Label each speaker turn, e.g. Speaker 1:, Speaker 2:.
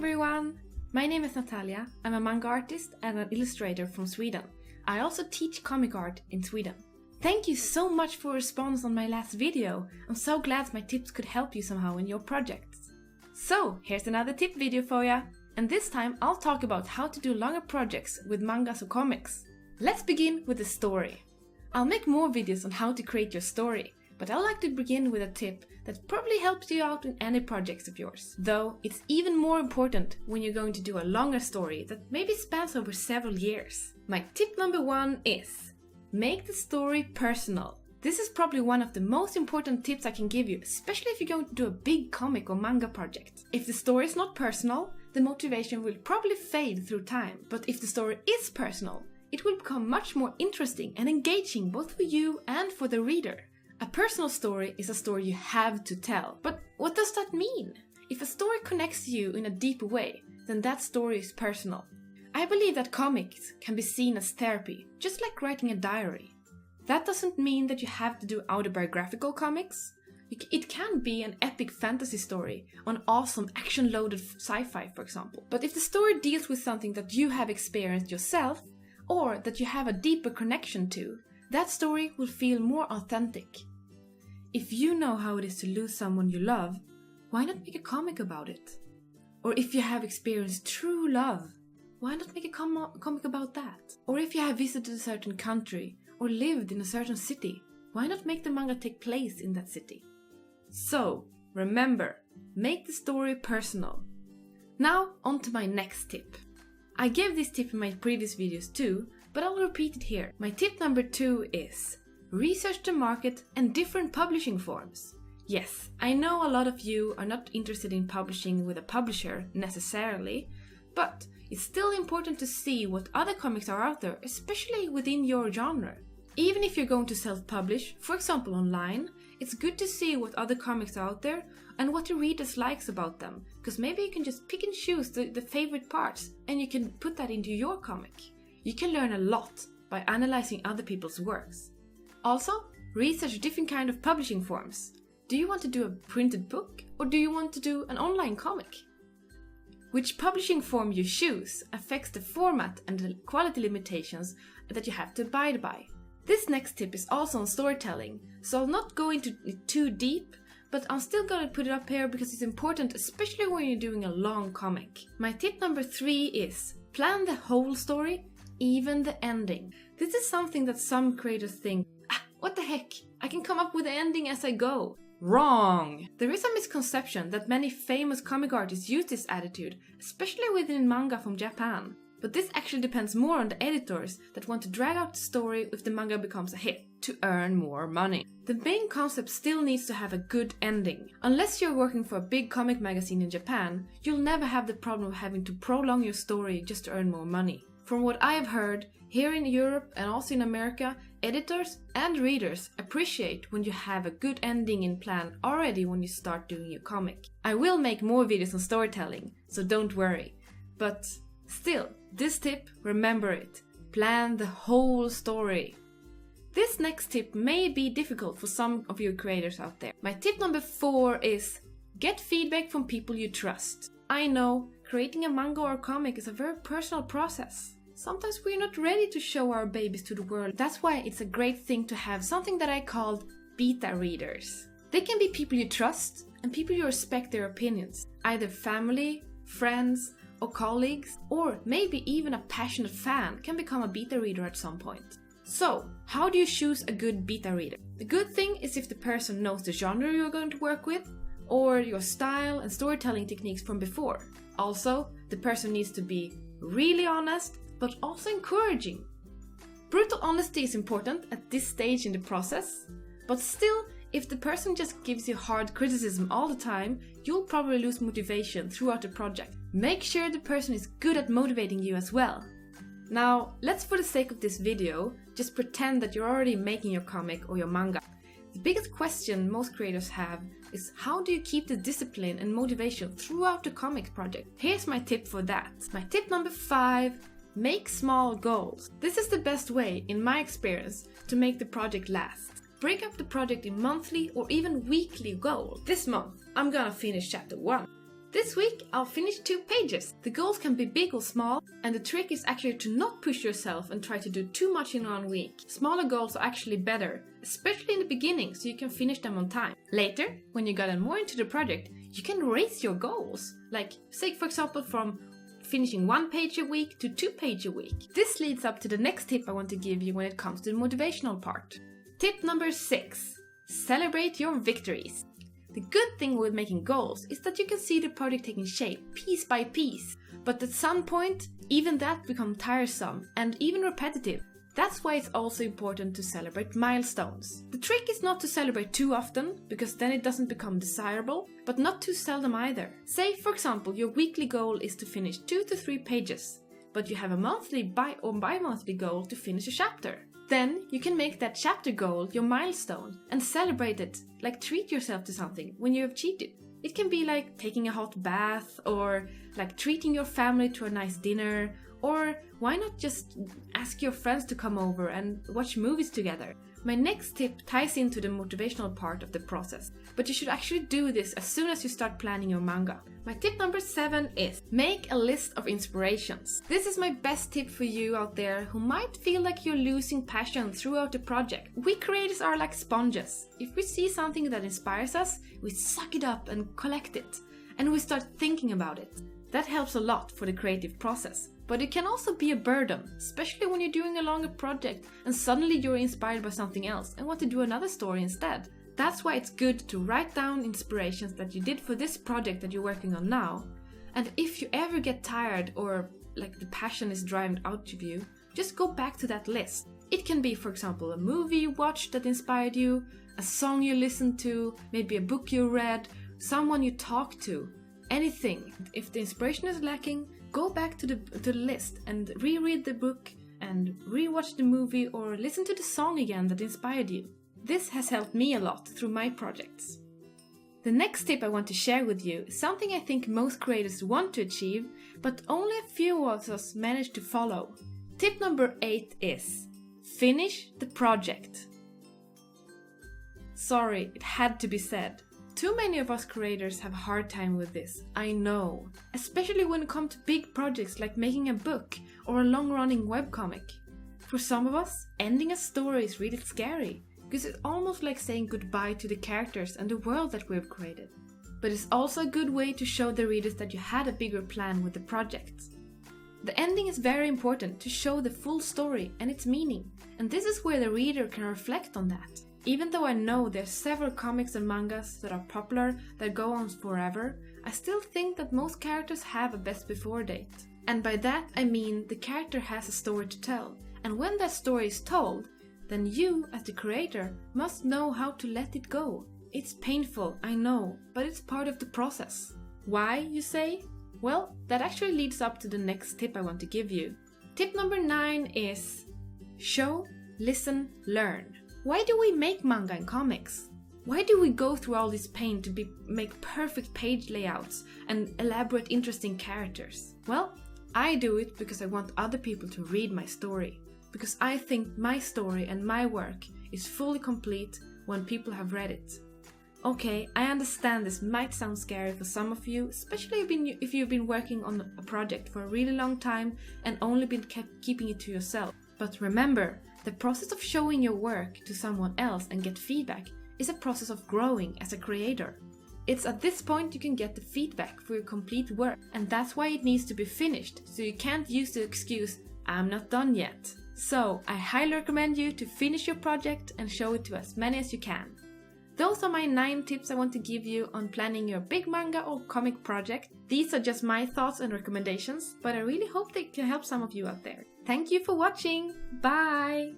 Speaker 1: everyone! My name is Natalia. I'm a manga artist and an illustrator from Sweden. I also teach comic art in Sweden. Thank you so much for your response on my last video. I'm so glad my tips could help you somehow in your projects. So, here's another tip video for ya. And this time I'll talk about how to do longer projects with mangas or comics. Let's begin with the story. I'll make more videos on how to create your story, but I'd like to begin with a tip that probably helps you out in any projects of yours. Though it's even more important when you're going to do a longer story that maybe spans over several years. My tip number 1 is make the story personal. This is probably one of the most important tips I can give you, especially if you're going to do a big comic or manga project. If the story is not personal, the motivation will probably fade through time. But if the story is personal, it will become much more interesting and engaging both for you and for the reader. A personal story is a story you have to tell. But what does that mean? If a story connects to you in a deeper way, then that story is personal. I believe that comics can be seen as therapy, just like writing a diary. That doesn't mean that you have to do autobiographical comics. It can be an epic fantasy story, an awesome action-loaded sci-fi, for example. But if the story deals with something that you have experienced yourself, or that you have a deeper connection to, that story will feel more authentic. If you know how it is to lose someone you love, why not make a comic about it? Or if you have experienced true love, why not make a comic about that? Or if you have visited a certain country or lived in a certain city, why not make the manga take place in that city? So, remember, make the story personal. Now, on to my next tip. I gave this tip in my previous videos too, but I'll repeat it here. My tip number 2 is research the market and different publishing forms. Yes, I know a lot of you are not interested in publishing with a publisher necessarily, but it's still important to see what other comics are out there, especially within your genre. Even if you're going to self-publish, for example online, it's good to see what other comics are out there and what the readers likes about them, because maybe you can just pick and choose the favorite parts and you can put that into your comic. You can learn a lot by analyzing other people's works. Also, research different kind of publishing forms. Do you want to do a printed book or do you want to do an online comic? Which publishing form you choose affects the format and the quality limitations that you have to abide by. This next tip is also on storytelling, so I'll not go into it too deep, but I'm still gonna put it up here because it's important, especially when you're doing a long comic. My tip number 3 is plan the whole story, even the ending. This is something that some creators think, what the heck, I can come up with the ending as I go. Wrong! There is a misconception that many famous comic artists use this attitude, especially within manga from Japan. But this actually depends more on the editors that want to drag out the story if the manga becomes a hit, to earn more money. The main concept still needs to have a good ending. Unless you're working for a big comic magazine in Japan, you'll never have the problem of having to prolong your story just to earn more money. From what I've heard, here in Europe and also in America, editors and readers appreciate when you have a good ending in plan already when you start doing your comic. I will make more videos on storytelling, so don't worry. But still, this tip, remember it. Plan the whole story. This next tip may be difficult for some of you creators out there. My tip number 4 is get feedback from people you trust. I know, creating a manga or comic is a very personal process. Sometimes we're not ready to show our babies to the world. That's why it's a great thing to have something that I call beta readers. They can be people you trust and people you respect their opinions. Either family, friends, or colleagues, or maybe even a passionate fan can become a beta reader at some point. So, how do you choose a good beta reader? The good thing is if the person knows the genre you're going to work with, or your style and storytelling techniques from before. Also, the person needs to be really honest, but also encouraging. Brutal honesty is important at this stage in the process, but still, if the person just gives you hard criticism all the time, you'll probably lose motivation throughout the project. Make sure the person is good at motivating you as well. Now, let's for the sake of this video, just pretend that you're already making your comic or your manga. The biggest question most creators have is how do you keep the discipline and motivation throughout the comic project? Here's my tip for that. My tip number 5, make small goals. This is the best way, in my experience, to make the project last. Break up the project in monthly or even weekly goals. This month, I'm gonna finish chapter 1. This week I'll finish 2 pages. The goals can be big or small, and the trick is actually to not push yourself and try to do too much in 1 week. Smaller goals are actually better, especially in the beginning, so you can finish them on time. Later, when you gotten more into the project, you can raise your goals. Like, say for example from finishing 1 page a week to 2 pages a week. This leads up to the next tip I want to give you when it comes to the motivational part. Tip number 6. Celebrate your victories. The good thing with making goals is that you can see the project taking shape piece by piece, but at some point, even that becomes tiresome and even repetitive. That's why it's also important to celebrate milestones. The trick is not to celebrate too often, because then it doesn't become desirable, but not too seldom either. Say, for example, your weekly goal is to finish 2 to 3 pages, but you have a monthly or bi-monthly goal to finish a chapter. Then you can make that chapter goal your milestone and celebrate it, like treat yourself to something when you have achieved it. It can be like taking a hot bath, or like treating your family to a nice dinner, or why not just ask your friends to come over and watch movies together. My next tip ties into the motivational part of the process, but you should actually do this as soon as you start planning your manga. My tip number 7 is make a list of inspirations. This is my best tip for you out there who might feel like you're losing passion throughout the project. We creators are like sponges. If we see something that inspires us, we suck it up and collect it, and we start thinking about it. That helps a lot for the creative process. But it can also be a burden, especially when you're doing a longer project and suddenly you're inspired by something else and want to do another story instead. That's why it's good to write down inspirations that you did for this project that you're working on now. And if you ever get tired or like the passion is driving out of you, just go back to that list. It can be, for example, a movie you watched that inspired you, a song you listened to, maybe a book you read, someone you talked to, anything. If the inspiration is lacking, go back to the list and reread the book and rewatch the movie or listen to the song again that inspired you. This has helped me a lot through my projects. The next tip I want to share with you is something I think most creators want to achieve, but only a few of us manage to follow. Tip number 8 is finish the project. Sorry, it had to be said. Too many of us creators have a hard time with this, I know. Especially when it comes to big projects like making a book or a long-running webcomic. For some of us, ending a story is really scary, because it's almost like saying goodbye to the characters and the world that we've created. But it's also a good way to show the readers that you had a bigger plan with the project. The ending is very important to show the full story and its meaning, and this is where the reader can reflect on that. Even though I know there's several comics and mangas that are popular that go on forever, I still think that most characters have a best before date. And by that I mean the character has a story to tell, and when that story is told, then you, as the creator, must know how to let it go. It's painful, I know, but it's part of the process. Why, you say? Well, that actually leads up to the next tip I want to give you. Tip number 9 is show, listen, learn. Why do we make manga and comics? Why do we go through all this pain to make perfect page layouts and elaborate interesting characters? Well, I do it because I want other people to read my story. Because I think my story and my work is fully complete when people have read it. Okay, I understand this might sound scary for some of you, especially if you've been working on a project for a really long time and only been keeping it to yourself. But remember, the process of showing your work to someone else and get feedback is a process of growing as a creator. It's at this point you can get the feedback for your complete work, and that's why it needs to be finished, so you can't use the excuse, "I'm not done yet." So, I highly recommend you to finish your project and show it to as many as you can. Those are my 9 tips I want to give you on planning your big manga or comic project. These are just my thoughts and recommendations, but I really hope they can help some of you out there. Thank you for watching! Bye!